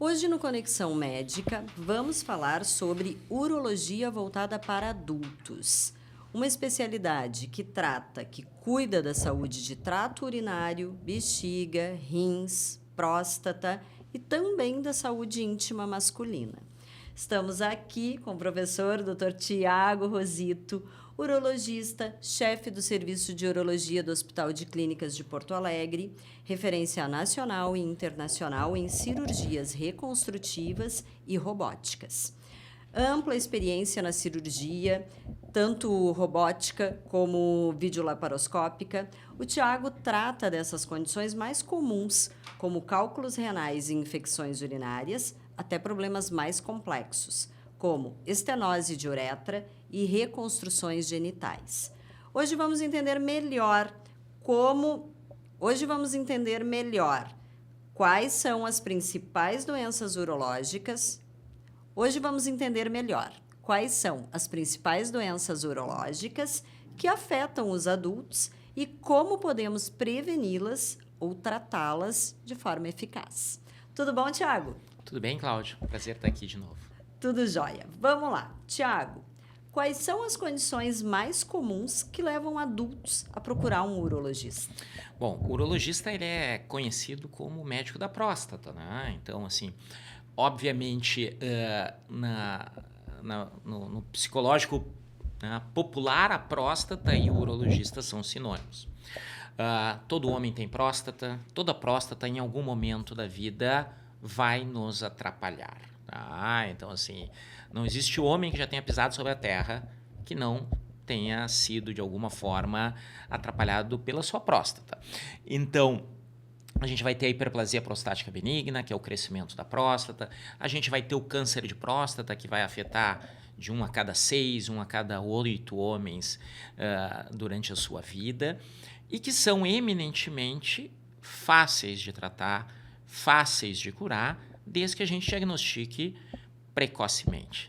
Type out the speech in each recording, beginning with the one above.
Hoje no Conexão Médica, vamos falar sobre urologia voltada para adultos. Uma especialidade que cuida da saúde de trato urinário, bexiga, rins, próstata e também da saúde íntima masculina. Estamos aqui com o professor Dr. Tiago Rosito, urologista, chefe do Serviço de Urologia do Hospital de Clínicas de Porto Alegre, referência nacional e internacional em cirurgias reconstrutivas e robóticas. Ampla experiência na cirurgia, tanto robótica como videolaparoscópica, o Tiago trata dessas condições mais comuns, como cálculos renais e infecções urinárias, até problemas mais complexos, como estenose de uretra e reconstruções genitais. Hoje vamos entender melhor quais são as principais doenças urológicas. Hoje vamos entender melhor quais são as principais doenças urológicas que afetam os adultos e como podemos preveni-las ou tratá-las de forma eficaz. Tudo bom, Tiago? Tudo bem, Cláudio? Prazer estar aqui de novo. Tudo jóia. Vamos lá. Tiago, quais são as condições mais comuns que levam adultos a procurar um urologista? Bom, o urologista ele é conhecido como médico da próstata, né? Então, assim, obviamente, no psicológico popular, a próstata e o urologista são sinônimos. Todo homem tem próstata, toda próstata em algum momento da vida vai nos atrapalhar. Então, assim, não existe homem que já tenha pisado sobre a terra que não tenha sido, de alguma forma, atrapalhado pela sua próstata. Então, a gente vai ter a hiperplasia prostática benigna, que é o crescimento da próstata. A gente vai ter o câncer de próstata, que vai afetar de 1 a cada 6, 1 a cada 8 homens durante a sua vida. E que são eminentemente fáceis de tratar, fáceis de curar, desde que a gente diagnostique precocemente.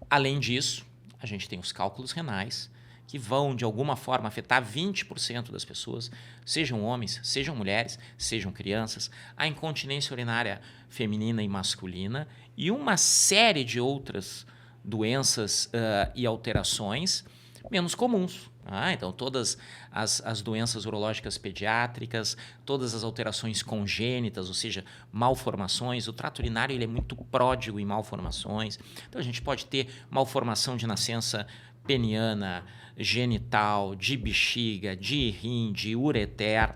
Além disso, a gente tem os cálculos renais, que vão, de alguma forma, afetar 20% das pessoas, sejam homens, sejam mulheres, sejam crianças, a incontinência urinária feminina e masculina e uma série de outras doenças e alterações menos comuns. Então, todas as doenças urológicas pediátricas, todas as alterações congênitas, ou seja, malformações. O trato urinário ele é muito pródigo em malformações. Então, a gente pode ter malformação de nascença peniana, genital, de bexiga, de rim, de ureter.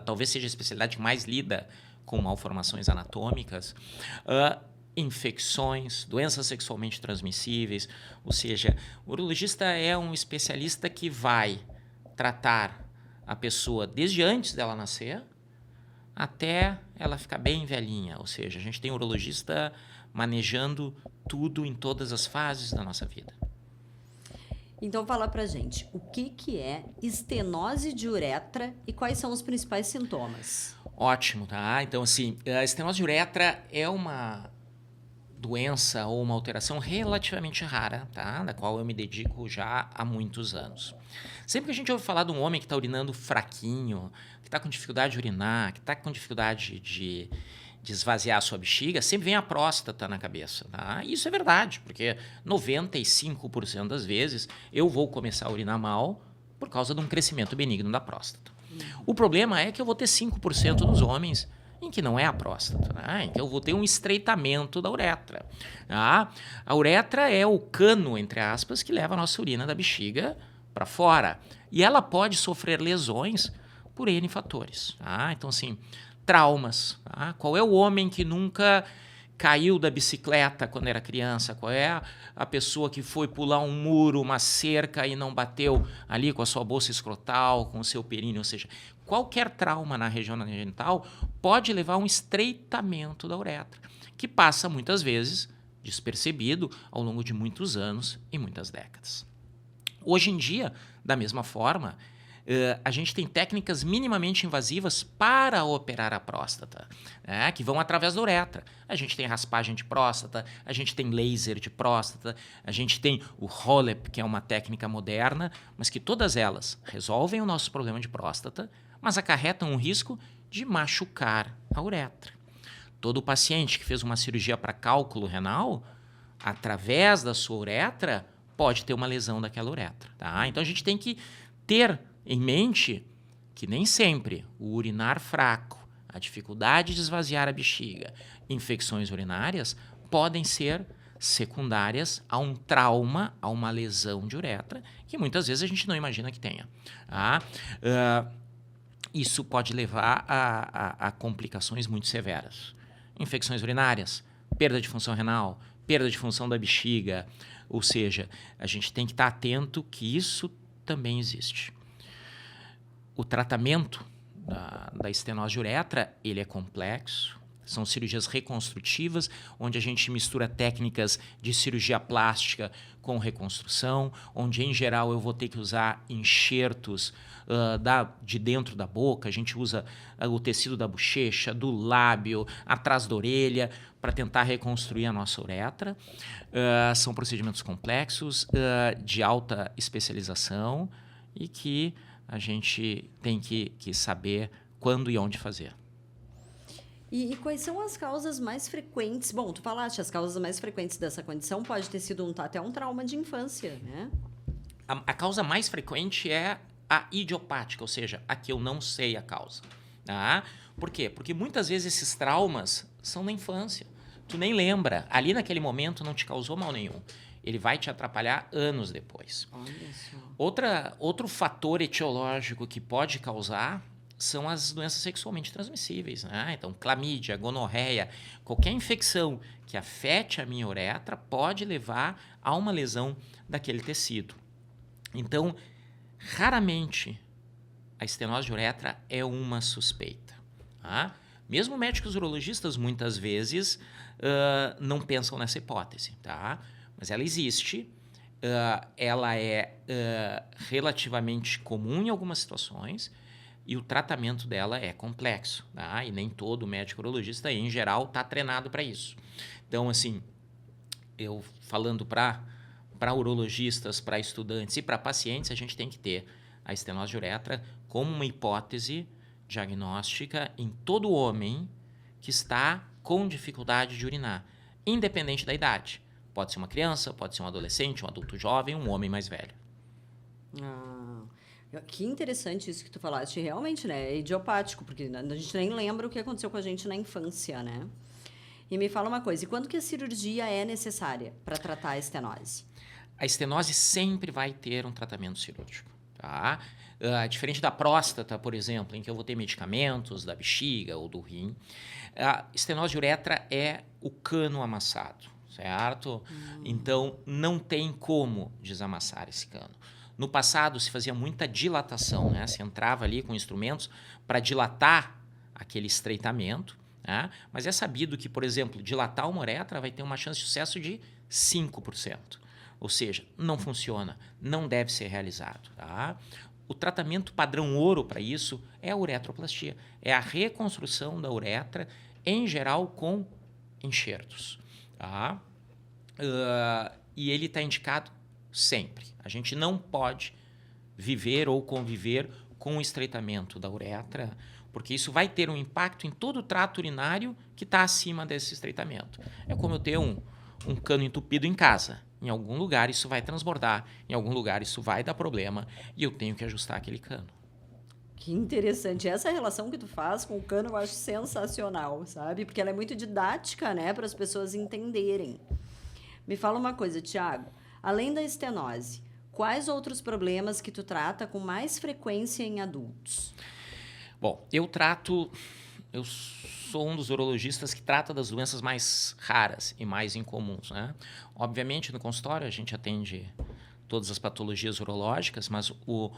Talvez seja a especialidade que mais lida com malformações anatômicas. Infecções, doenças sexualmente transmissíveis, ou seja, o urologista é um especialista que vai tratar a pessoa desde antes dela nascer até ela ficar bem velhinha, ou seja, a gente tem um urologista manejando tudo em todas as fases da nossa vida. Então fala pra gente, o que é estenose de uretra e quais são os principais sintomas? Ótimo, tá? Então, assim, a estenose de uretra é uma doença ou uma alteração relativamente rara, tá? Da qual eu me dedico já há muitos anos. Sempre que a gente ouve falar de um homem que está urinando fraquinho, que está com dificuldade de urinar, que está com dificuldade de esvaziar a sua bexiga, sempre vem a próstata na cabeça. Tá? Isso é verdade, porque 95% das vezes eu vou começar a urinar mal por causa de um crescimento benigno da próstata. O problema é que eu vou ter 5% dos homens em que não é a próstata, né? Em que eu vou ter um estreitamento da uretra. Tá? A uretra é o cano, entre aspas, que leva a nossa urina da bexiga para fora. E ela pode sofrer lesões por N fatores. Tá? Então, assim, traumas. Tá? Qual é o homem que nunca caiu da bicicleta quando era criança? Qual é a pessoa que foi pular um muro, uma cerca e não bateu ali com a sua bolsa escrotal, com o seu períneo? Ou seja, qualquer trauma na região genital pode levar a um estreitamento da uretra, que passa muitas vezes despercebido ao longo de muitos anos e muitas décadas. Hoje em dia, da mesma forma, a gente tem técnicas minimamente invasivas para operar a próstata, né, que vão através da uretra. A gente tem raspagem de próstata, a gente tem laser de próstata, a gente tem o HoLEP, que é uma técnica moderna, mas que todas elas resolvem o nosso problema de próstata, mas acarretam um risco de machucar a uretra. Todo paciente que fez uma cirurgia para cálculo renal, através da sua uretra, pode ter uma lesão daquela uretra. Tá? Então a gente tem que ter em mente que nem sempre o urinar fraco, a dificuldade de esvaziar a bexiga, infecções urinárias podem ser secundárias a um trauma, a uma lesão de uretra, que muitas vezes a gente não imagina que tenha. Tá? Isso pode levar a complicações muito severas. Infecções urinárias, perda de função renal, perda de função da bexiga, ou seja, a gente tem que estar atento que isso também existe. O tratamento da estenose de uretra, ele é complexo. São cirurgias reconstrutivas, onde a gente mistura técnicas de cirurgia plástica com reconstrução, onde, em geral, eu vou ter que usar enxertos de dentro da boca. A gente usa o tecido da bochecha, do lábio, atrás da orelha, para tentar reconstruir a nossa uretra. São procedimentos complexos, de alta especialização e que a gente tem que saber quando e onde fazer. E quais são as causas mais frequentes? Bom, tu falaste, as causas mais frequentes dessa condição pode ter sido até um trauma de infância, né? A causa mais frequente é a idiopática, ou seja, a que eu não sei a causa. Tá? Por quê? Porque muitas vezes esses traumas são na infância. Tu nem lembra, ali naquele momento não te causou mal nenhum. Ele vai te atrapalhar anos depois. Olha só. Outro fator etiológico que pode causar são as doenças sexualmente transmissíveis, né? Então, clamídia, gonorreia, qualquer infecção que afete a minha uretra pode levar a uma lesão daquele tecido. Então, raramente a estenose de uretra é uma suspeita. Tá? Mesmo médicos urologistas, muitas vezes, não pensam nessa hipótese, tá? Mas ela existe, ela é relativamente comum em algumas situações, e o tratamento dela é complexo, tá? E nem todo médico urologista, em geral, está treinado para isso. Então, assim, eu falando para urologistas, para estudantes e para pacientes, a gente tem que ter a estenose de uretra como uma hipótese diagnóstica em todo homem que está com dificuldade de urinar, independente da idade. Pode ser uma criança, pode ser um adolescente, um adulto jovem, um homem mais velho. Que interessante isso que tu falaste. Realmente, né? É idiopático, porque a gente nem lembra o que aconteceu com a gente na infância, né? E me fala uma coisa, e quando que a cirurgia é necessária para tratar a estenose? A estenose sempre vai ter um tratamento cirúrgico, tá? Diferente da próstata, por exemplo, em que eu vou ter medicamentos da bexiga ou do rim, a estenose de uretra é o cano amassado, certo? Então, não tem como desamassar esse cano. No passado, se fazia muita dilatação, né? Se entrava ali com instrumentos para dilatar aquele estreitamento, né? Mas é sabido que, por exemplo, dilatar uma uretra vai ter uma chance de sucesso de 5%. Ou seja, não funciona, não deve ser realizado. Tá? O tratamento padrão ouro para isso é a uretroplastia. É a reconstrução da uretra, em geral, com enxertos. Tá? E ele está indicado sempre. A gente não pode viver ou conviver com o estreitamento da uretra, porque isso vai ter um impacto em todo o trato urinário que está acima desse estreitamento. É como eu ter um cano entupido em casa. Em algum lugar isso vai transbordar, em algum lugar isso vai dar problema e eu tenho que ajustar aquele cano. Que interessante. Essa relação que tu faz com o cano eu acho sensacional, sabe? Porque ela é muito didática, né? Para as pessoas entenderem. Me fala uma coisa, Tiago. Além da estenose, quais outros problemas que tu trata com mais frequência em adultos? Bom, eu sou um dos urologistas que trata das doenças mais raras e mais incomuns, né? Obviamente, no consultório a gente atende todas as patologias urológicas, mas o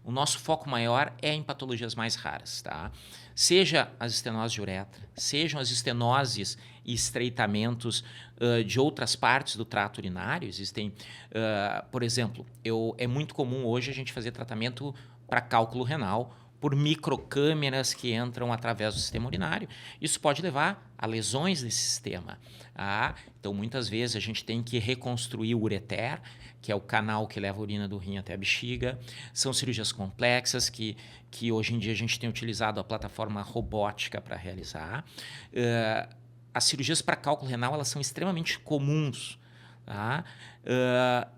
nosso foco maior é em patologias mais raras, tá? Seja as estenoses de uretra, sejam as estenoses e estreitamentos de outras partes do trato urinário. Existem, por exemplo, é muito comum hoje a gente fazer tratamento para cálculo renal por microcâmeras que entram através do sistema urinário. Isso pode levar a lesões desse sistema. Então, muitas vezes, a gente tem que reconstruir o ureter, que é o canal que leva a urina do rim até a bexiga. São cirurgias complexas que hoje em dia a gente tem utilizado a plataforma robótica para realizar. as cirurgias para cálculo renal elas são extremamente comuns, tá?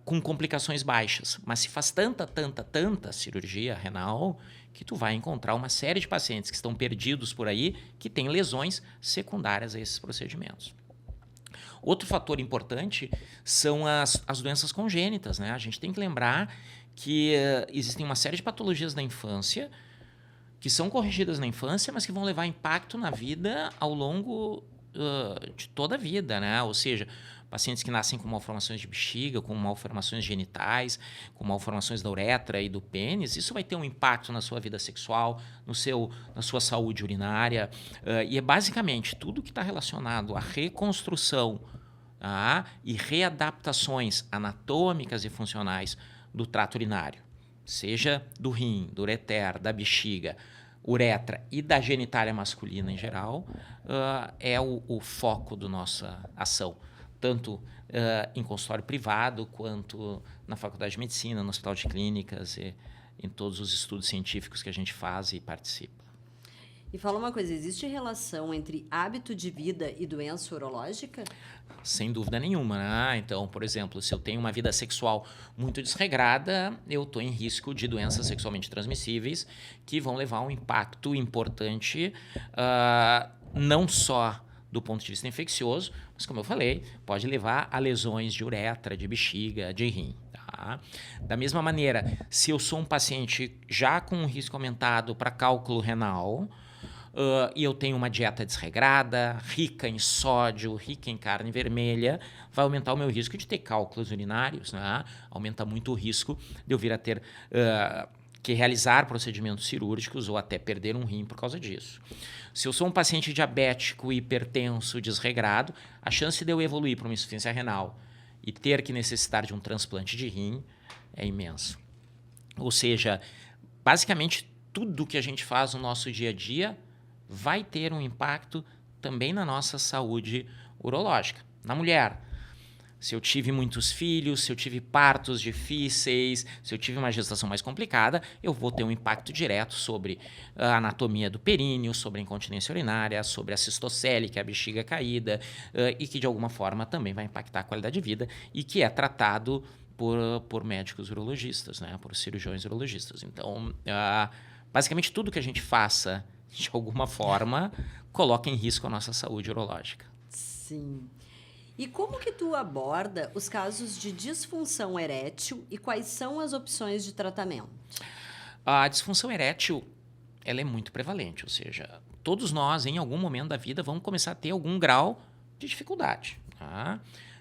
Com complicações baixas. Mas se faz tanta cirurgia renal que tu vai encontrar uma série de pacientes que estão perdidos por aí que têm lesões secundárias a esses procedimentos. Outro fator importante são as doenças congênitas, né? A gente tem que lembrar que existem uma série de patologias da infância que são corrigidas na infância, mas que vão levar impacto na vida ao longo de toda a vida, né? Ou seja, pacientes que nascem com malformações de bexiga, com malformações genitais, com malformações da uretra e do pênis, isso vai ter um impacto na sua vida sexual, na sua saúde urinária. E é basicamente tudo que está relacionado à reconstrução e readaptações anatômicas e funcionais do trato urinário, seja do rim, do ureter, da bexiga, uretra e da genitália masculina em geral, é o foco da nossa ação, tanto em consultório privado, quanto na Faculdade de Medicina, no Hospital de Clínicas e em todos os estudos científicos que a gente faz e participa. E fala uma coisa, existe relação entre hábito de vida e doença urológica? Sem dúvida nenhuma, né? Então, por exemplo, se eu tenho uma vida sexual muito desregrada, eu estou em risco de doenças sexualmente transmissíveis que vão levar a um impacto importante, não só do ponto de vista infeccioso, mas, como eu falei, pode levar a lesões de uretra, de bexiga, de rim. Tá? Da mesma maneira, se eu sou um paciente já com um risco aumentado para cálculo renal, e eu tenho uma dieta desregrada, rica em sódio, rica em carne vermelha, vai aumentar o meu risco de ter cálculos urinários, né? Aumenta muito o risco de eu vir a ter que realizar procedimentos cirúrgicos ou até perder um rim por causa disso. Se eu sou um paciente diabético, hipertenso, desregrado, a chance de eu evoluir para uma insuficiência renal e ter que necessitar de um transplante de rim é imensa. Ou seja, basicamente tudo que a gente faz no nosso dia a dia vai ter um impacto também na nossa saúde urológica. Na mulher, se eu tive muitos filhos, se eu tive partos difíceis, se eu tive uma gestação mais complicada, eu vou ter um impacto direto sobre a anatomia do períneo, sobre a incontinência urinária, sobre a cistocele, que é a bexiga caída, e que de alguma forma também vai impactar a qualidade de vida e que é tratado por médicos urologistas, né? Por cirurgiões urologistas. Então, basicamente tudo que a gente faça de alguma forma, coloca em risco a nossa saúde urológica. Sim. E como que tu aborda os casos de disfunção erétil e quais são as opções de tratamento? A disfunção erétil, ela é muito prevalente, ou seja, todos nós, em algum momento da vida, vamos começar a ter algum grau de dificuldade. Tá?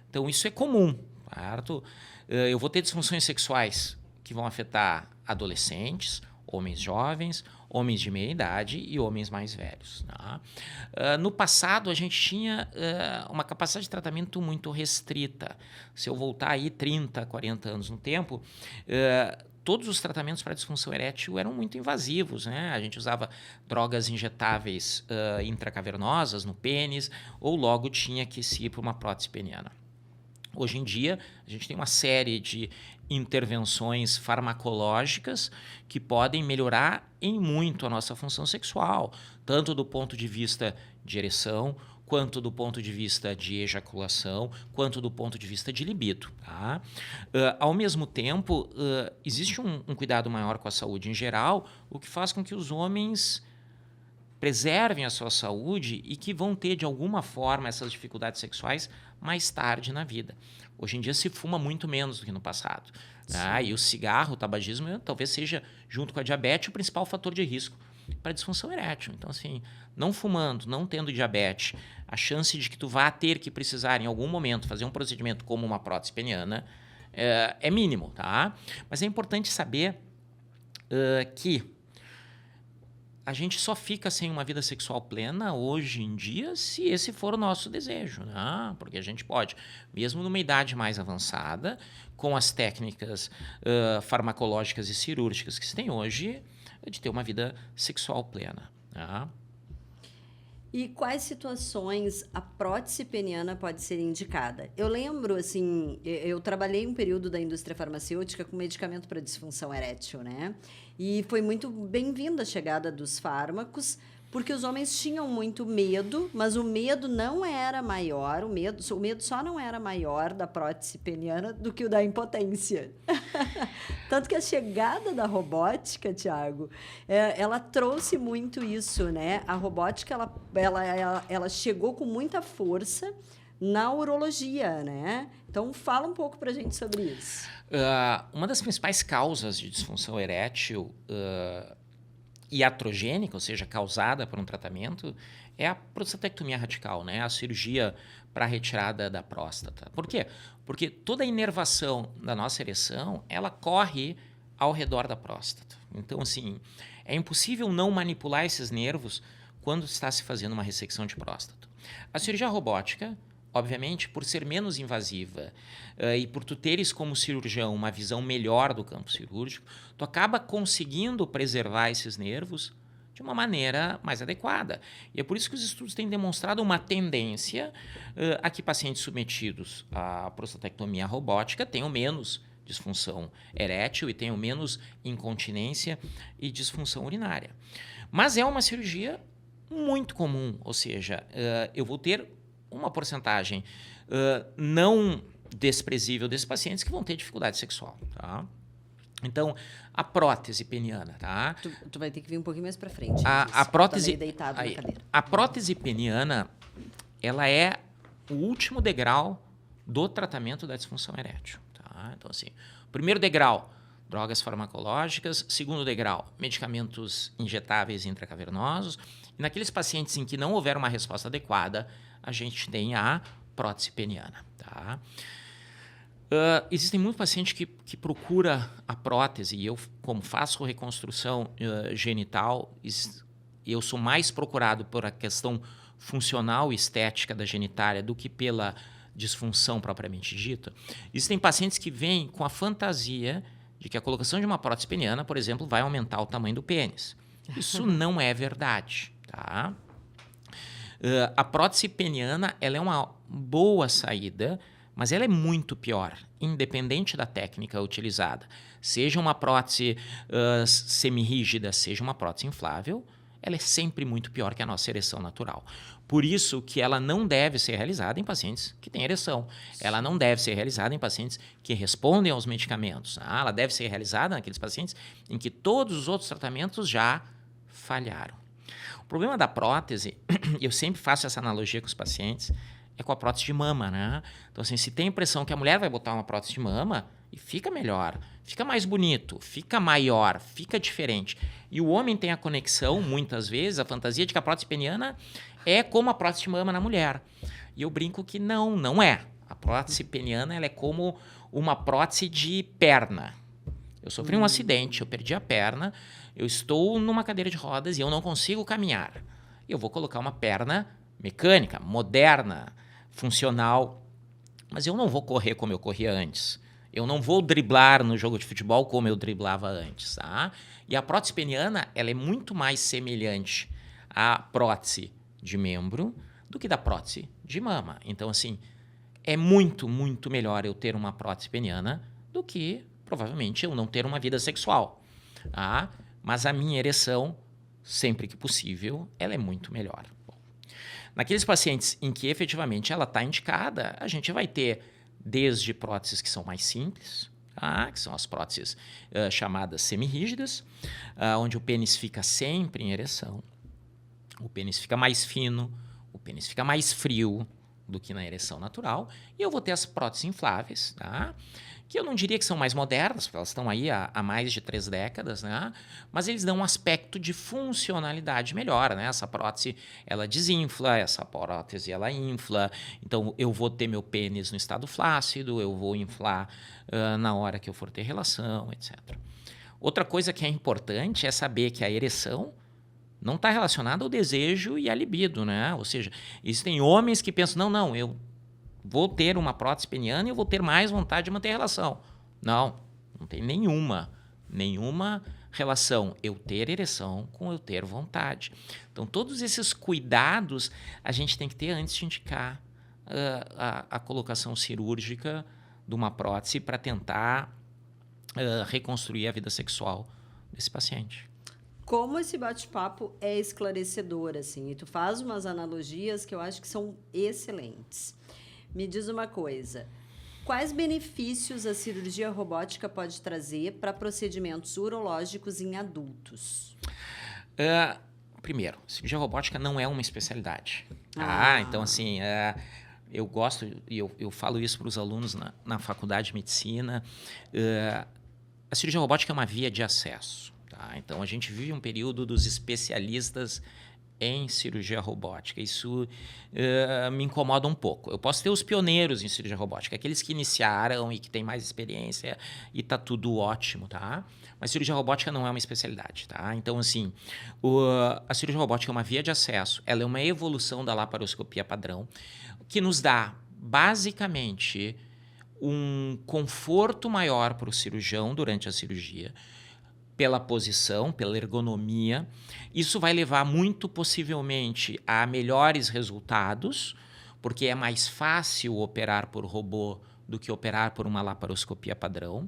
Então, isso é comum, certo? Eu vou ter disfunções sexuais que vão afetar adolescentes, homens jovens, homens de meia idade e homens mais velhos. Tá? No passado, a gente tinha uma capacidade de tratamento muito restrita. Se eu voltar aí 30, 40 anos no tempo, todos os tratamentos para disfunção erétil eram muito invasivos. Né? A gente usava drogas injetáveis intracavernosas no pênis ou logo tinha que se ir para uma prótese peniana. Hoje em dia, a gente tem uma série de intervenções farmacológicas que podem melhorar em muito a nossa função sexual, tanto do ponto de vista de ereção, quanto do ponto de vista de ejaculação, quanto do ponto de vista de libido. Tá? Ao mesmo tempo, existe um cuidado maior com a saúde em geral, o que faz com que os homens preservem a sua saúde e que vão ter, de alguma forma, essas dificuldades sexuais mais tarde na vida. Hoje em dia se fuma muito menos do que no passado. Tá? E o cigarro, o tabagismo, talvez seja, junto com a diabetes, o principal fator de risco para disfunção erétil. Então, assim, não fumando, não tendo diabetes, a chance de que tu vá ter que precisar, em algum momento, fazer um procedimento como uma prótese peniana é mínimo. Tá? Mas é importante saber que a gente só fica sem uma vida sexual plena hoje em dia se esse for o nosso desejo, né? Porque a gente pode, mesmo numa idade mais avançada, com as técnicas farmacológicas e cirúrgicas que se tem hoje, de ter uma vida sexual plena. Né? E quais situações a prótese peniana pode ser indicada? Eu lembro, assim, eu trabalhei um período da indústria farmacêutica com medicamento para disfunção erétil, né? E foi muito bem-vinda a chegada dos fármacos, porque os homens tinham muito medo, mas o medo não era maior, o medo só não era maior da prótese peniana do que o da impotência. Tanto que a chegada da robótica, Tiago, ela trouxe muito isso, né? A robótica, ela chegou com muita força na urologia, né? Então, fala um pouco pra gente sobre isso. Uma das principais causas de disfunção erétil iatrogênica, ou seja, causada por um tratamento, é a prostatectomia radical, né? A cirurgia para retirada da próstata. Por quê? Porque toda a inervação da nossa ereção, ela corre ao redor da próstata. Então, assim, é impossível não manipular esses nervos quando está se fazendo uma ressecção de próstata. A cirurgia robótica, obviamente, por ser menos invasiva e por tu teres como cirurgião uma visão melhor do campo cirúrgico, tu acaba conseguindo preservar esses nervos de uma maneira mais adequada. E é por isso que os estudos têm demonstrado uma tendência a que pacientes submetidos à prostatectomia robótica tenham menos disfunção erétil e tenham menos incontinência e disfunção urinária. Mas é uma cirurgia muito comum, ou seja, eu vou ter uma porcentagem não desprezível desses pacientes que vão ter dificuldade sexual, tá? Então, a prótese peniana, tá? Tu vai ter que vir um pouquinho mais para frente. A prótese, tá meio deitado na cadeira. A prótese peniana, ela é o último degrau do tratamento da disfunção erétil, tá? Então, assim, primeiro degrau, drogas farmacológicas. Segundo degrau, medicamentos injetáveis intracavernosos. E naqueles pacientes em que não houver uma resposta adequada, a gente tem a prótese peniana, tá? Existem muitos pacientes que procuram a prótese, e eu, como faço reconstrução genital, eu sou mais procurado por a questão funcional e estética da genitália do que pela disfunção propriamente dita. Existem pacientes que vêm com a fantasia de que a colocação de uma prótese peniana, por exemplo, vai aumentar o tamanho do pênis. Isso não é verdade, tá? A prótese peniana, ela é uma boa saída, mas ela é muito pior, independente da técnica utilizada. Seja uma prótese semirrígida, seja uma prótese inflável, ela é sempre muito pior que a nossa ereção natural. Por isso que ela não deve ser realizada em pacientes que têm ereção. Ela não deve ser realizada em pacientes que respondem aos medicamentos. Ela deve ser realizada naqueles pacientes em que todos os outros tratamentos já falharam. O problema da prótese, eu sempre faço essa analogia com os pacientes, é com a prótese de mama, né? Então, assim, se tem a impressão que a mulher vai botar uma prótese de mama, e fica melhor, fica mais bonito, fica maior, fica diferente. E o homem tem a conexão, muitas vezes, a fantasia de que a prótese peniana é como a prótese de mama na mulher. E eu brinco que não é. A prótese peniana ela é como uma prótese de perna. Eu sofri um acidente, eu perdi a perna, eu estou numa cadeira de rodas e eu não consigo caminhar. Eu vou colocar uma perna mecânica, moderna, funcional, mas eu não vou correr como eu corria antes. Eu não vou driblar no jogo de futebol como eu driblava antes, tá? E a prótese peniana, ela é muito mais semelhante à prótese de membro do que da prótese de mama. Então, assim, é muito, muito melhor eu ter uma prótese peniana do que, provavelmente, eu não ter uma vida sexual, tá? Mas a minha ereção, sempre que possível, ela é muito melhor. Bom, naqueles pacientes em que efetivamente ela está indicada, a gente vai ter desde próteses que são mais simples, tá? Que são as próteses chamadas semirrígidas, onde o pênis fica sempre em ereção, o pênis fica mais fino, o pênis fica mais frio do que na ereção natural, e eu vou ter as próteses infláveis, tá? Que eu não diria que são mais modernas, porque elas estão aí há mais de 3 décadas, né? Mas eles dão um aspecto de funcionalidade melhor, né? Essa prótese, ela desinfla, essa prótese, ela infla, então eu vou ter meu pênis no estado flácido, eu vou inflar na hora que eu for ter relação, etc. Outra coisa que é importante é saber que a ereção não está relacionada ao desejo e à libido, né? Ou seja, existem homens que pensam, não, eu vou ter uma prótese peniana e eu vou ter mais vontade de manter relação. Não tem nenhuma relação eu ter ereção com eu ter vontade. Então, todos esses cuidados a gente tem que ter antes de indicar a colocação cirúrgica de uma prótese para tentar reconstruir a vida sexual desse paciente. Como esse bate-papo é esclarecedor, assim, e tu faz umas analogias que eu acho que são excelentes. Me diz uma coisa, quais benefícios a cirurgia robótica pode trazer para procedimentos urológicos em adultos? Primeiro, cirurgia robótica não é uma especialidade. Ah. Então, assim, eu gosto, e eu falo isso para os alunos na faculdade de medicina, a cirurgia robótica é uma via de acesso. Tá? Então, a gente vive um período dos especialistas em cirurgia robótica. Isso me incomoda um pouco. Eu posso ter os pioneiros em cirurgia robótica, aqueles que iniciaram e que têm mais experiência, e tá tudo ótimo, tá? Mas cirurgia robótica não é uma especialidade, tá? Então, assim, a cirurgia robótica é uma via de acesso, ela é uma evolução da laparoscopia padrão, que nos dá, basicamente, um conforto maior para o cirurgião durante a cirurgia, pela posição, pela ergonomia. Isso vai levar muito possivelmente a melhores resultados, porque é mais fácil operar por robô do que operar por uma laparoscopia padrão.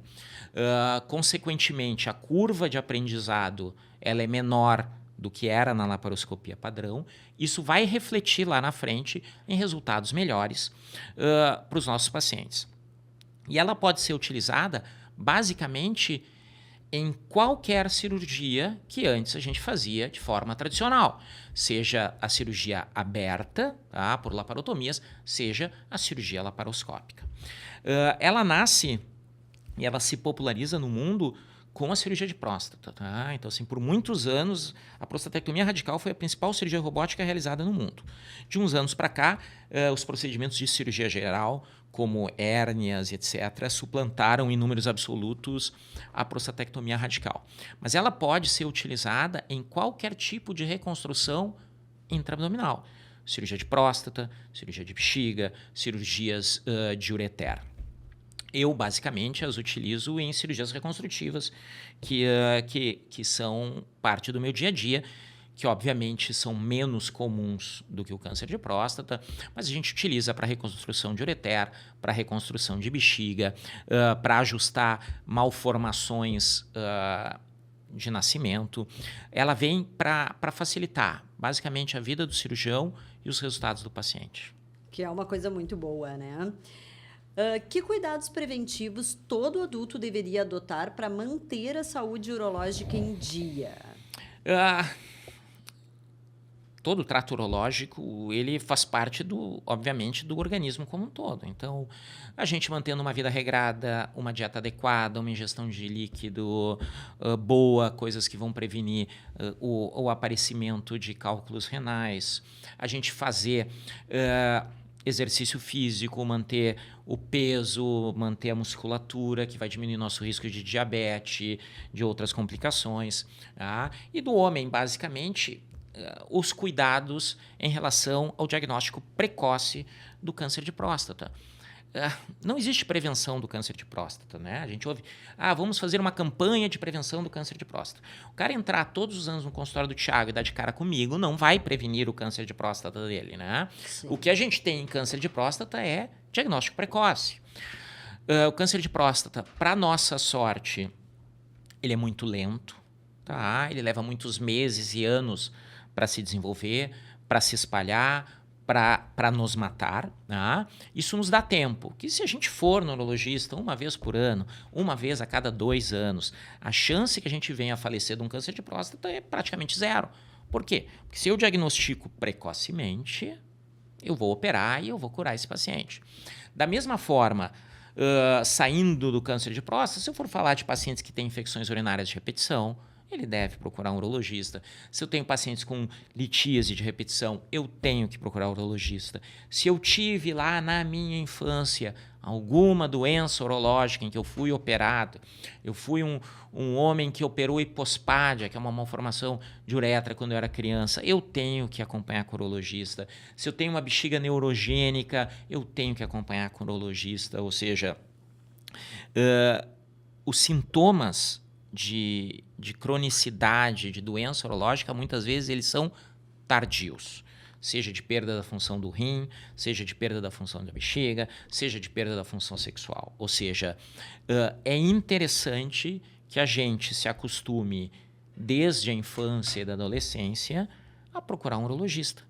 Consequentemente, a curva de aprendizado ela é menor do que era na laparoscopia padrão. Isso vai refletir lá na frente em resultados melhores para os nossos pacientes. E ela pode ser utilizada basicamente em qualquer cirurgia que antes a gente fazia de forma tradicional, seja a cirurgia aberta, tá, por laparotomias, seja a cirurgia laparoscópica. Ela nasce e ela se populariza no mundo com a cirurgia de próstata. Tá? Então, assim, por muitos anos, a prostatectomia radical foi a principal cirurgia robótica realizada no mundo. De uns anos para cá, os procedimentos de cirurgia geral, como hérnias, etc., suplantaram em números absolutos a prostatectomia radical. Mas ela pode ser utilizada em qualquer tipo de reconstrução intraabdominal. Cirurgia de próstata, cirurgia de bexiga, cirurgias de ureter. Eu, basicamente, as utilizo em cirurgias reconstrutivas, que são parte do meu dia a dia, que obviamente são menos comuns do que o câncer de próstata, mas a gente utiliza para reconstrução de ureter, para reconstrução de bexiga, para ajustar malformações de nascimento. Ela vem para facilitar, basicamente, a vida do cirurgião e os resultados do paciente. Que é uma coisa muito boa, né? Que cuidados preventivos todo adulto deveria adotar para manter a saúde urológica em dia? Todo o trato urológico, ele faz parte, obviamente, do organismo como um todo. Então, a gente mantendo uma vida regrada, uma dieta adequada, uma ingestão de líquido boa, coisas que vão prevenir o aparecimento de cálculos renais, a gente fazer exercício físico, manter o peso, manter a musculatura, que vai diminuir nosso risco de diabetes, de outras complicações. Tá? E do homem, basicamente, os cuidados em relação ao diagnóstico precoce do câncer de próstata. Não existe prevenção do câncer de próstata, né? A gente ouve, vamos fazer uma campanha de prevenção do câncer de próstata. O cara entrar todos os anos no consultório do Thiago e dar de cara comigo não vai prevenir o câncer de próstata dele, né? Sim. O que a gente tem em câncer de próstata é diagnóstico precoce. O câncer de próstata, para nossa sorte, ele é muito lento, tá? Ele leva muitos meses e anos para se desenvolver, para se espalhar, para nos matar. Tá? Isso nos dá tempo, que se a gente for no urologista uma vez por ano, uma vez a cada 2 anos, a chance que a gente venha a falecer de um câncer de próstata é praticamente zero. Por quê? Porque se eu diagnostico precocemente, eu vou operar e eu vou curar esse paciente. Da mesma forma, saindo do câncer de próstata, se eu for falar de pacientes que têm infecções urinárias de repetição, ele deve procurar um urologista. Se eu tenho pacientes com litíase de repetição, eu tenho que procurar um urologista. Se eu tive lá na minha infância alguma doença urológica em que eu fui operado, eu fui um homem que operou hipospádia, que é uma malformação de uretra quando eu era criança, eu tenho que acompanhar com o urologista. Se eu tenho uma bexiga neurogênica, eu tenho que acompanhar com o urologista. Ou seja, os sintomas de cronicidade, de doença urológica, muitas vezes eles são tardios. Seja de perda da função do rim, seja de perda da função da bexiga, seja de perda da função sexual. Ou seja, é interessante que a gente se acostume desde a infância e da adolescência, a procurar um urologista.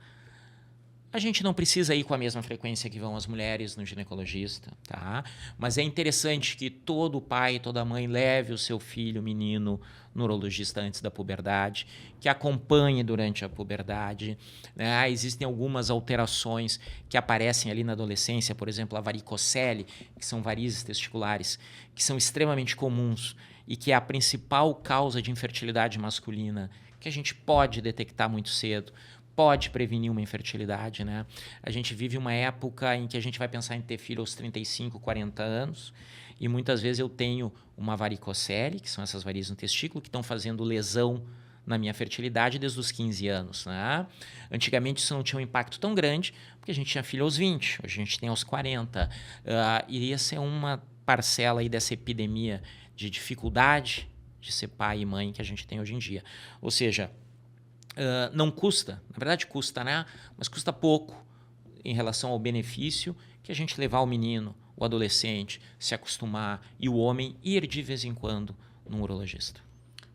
A gente não precisa ir com a mesma frequência que vão as mulheres no ginecologista, tá? Mas é interessante que todo pai, toda mãe leve o seu filho, menino, no urologista antes da puberdade, que acompanhe durante a puberdade, né? Existem algumas alterações que aparecem ali na adolescência, por exemplo, a varicocele, que são varizes testiculares, que são extremamente comuns e que é a principal causa de infertilidade masculina, que a gente pode detectar muito cedo, pode prevenir uma infertilidade, né? A gente vive uma época em que a gente vai pensar em ter filho aos 35, 40 anos, e muitas vezes eu tenho uma varicocele, que são essas varizes no testículo, que estão fazendo lesão na minha fertilidade desde os 15 anos, né? Antigamente isso não tinha um impacto tão grande, porque a gente tinha filho aos 20, hoje a gente tem aos 40. Iria ser uma parcela aí dessa epidemia de dificuldade de ser pai e mãe que a gente tem hoje em dia. Ou seja, não custa, na verdade custa, né? Mas custa pouco em relação ao benefício que a gente levar o menino, o adolescente, se acostumar e o homem ir de vez em quando num urologista.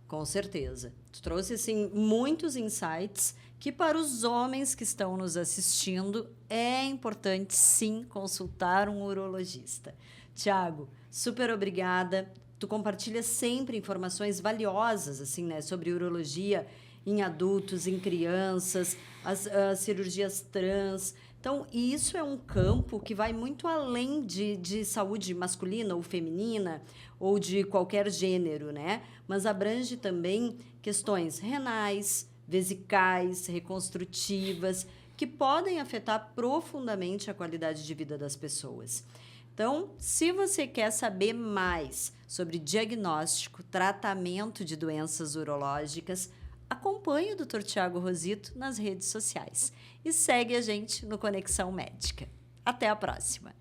Com certeza. Tu trouxe, assim, muitos insights que para os homens que estão nos assistindo é importante, sim, consultar um urologista. Tiago, super obrigada. Tu compartilha sempre informações valiosas, assim, né, sobre urologia em adultos, em crianças, as cirurgias trans. Então, isso é um campo que vai muito além de saúde masculina ou feminina ou de qualquer gênero, né? Mas abrange também questões renais, vesicais, reconstrutivas, que podem afetar profundamente a qualidade de vida das pessoas. Então, se você quer saber mais sobre diagnóstico, tratamento de doenças urológicas, acompanhe o Dr. Tiago Rosito nas redes sociais e segue a gente no Conexão Médica. Até a próxima!